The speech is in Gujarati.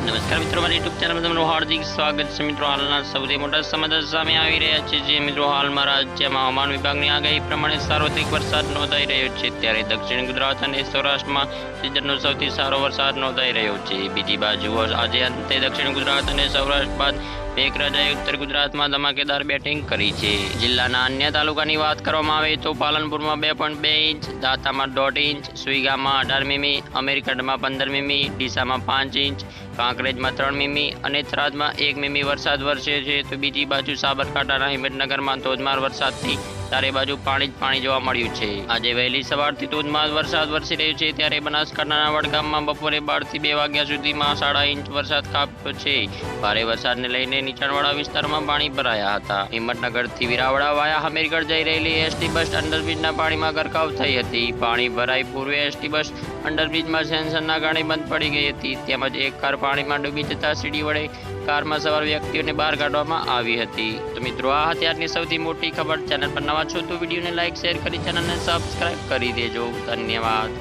નમસ્કાર મિત્રો, મારી યુટ્યુબ ચેનલમાં તમારું હાર્દિક સ્વાગત છે. મિત્રો, હાલના સૌથી મોટા સમાચાર સામે આવી રહ્યા છે. જે મિત્રો હાલમાં રાજ્યમાં હવામાન વિભાગની આગાહી પ્રમાણે સાર્વત્રિક વરસાદ નોંધાઈ રહ્યો છે, ત્યારે દક્ષિણ ગુજરાત અને સૌરાષ્ટ્રમાં સિઝનનો સૌથી સારો વરસાદ નોંધાઈ રહ્યો છે. બીજી બાજુ આજે અંતે દક્ષિણ ગુજરાત અને સૌરાષ્ટ્ર બાદ મેઘરાજાએ ઉત્તર ગુજરાતમાં ધમાકેદાર બેટિંગ કરી છે. જિલ્લાના અન્ય તાલુકાની વાત કરવામાં આવે તો પાલનપુરમાં 2.2 ઇંચ, દાંતામાં 1.5 ઇંચ, સુઈગામાં 18 મીમી, અમીરગઢમાં 15 મીમી, ડીસામાં 5 ઇંચ, કાંકરેજમાં 3 મીમી અને થરાદમાં 1 મીમી વરસાદ વરસ્યો છે. તો બીજી બાજુ સાબરકાંઠાના હિંમતનગરમાં ધોધમાર વરસાદથી ચારે બાજુ પાણી જ પાણી જોવા મળ્યું છે. આજે વહેલી સવારથી ધોધમાર વરસાદ વરસી રહ્યો છે, ત્યારે બનાસકાંઠાના વડગામમાં બપોરે 12 થી 2 વાગ્યા સુધીમાં 1.5 ઇંચ વરસાદ ખાબક્યો છે. ભારે વરસાદને લઈને નીચાણવાળા વિસ્તારમાં પાણી ભરાયા હતા. હિંમતનગરથી વિરાવડા વાયા હમીરગઢ જઈ રહેલી એસટી બસ અંડરબ્રિજના પાણીમાં ગરકાવ થઈ હતી. પાણી ભરાઈ પૂર્વે એસટી બસ અંડરબ્રિજમાં સેન્સરના કારણે બંધ પડી ગઈ હતી. તેમજ એક કાર પાણીમાં ડૂબી જતા સીડી વડે કારમાં સવાર વ્યક્તિઓને બહાર કાઢવામાં આવી હતી. તો મિત્રો, આ હતી આજની સૌથી મોટી ખબર. ચેનલ પર નવા છો તો વિડીયોને લાઇક, શેર કરી ચેનલને સબસ્ક્રાઇબ કરી દેજો. ધન્યવાદ.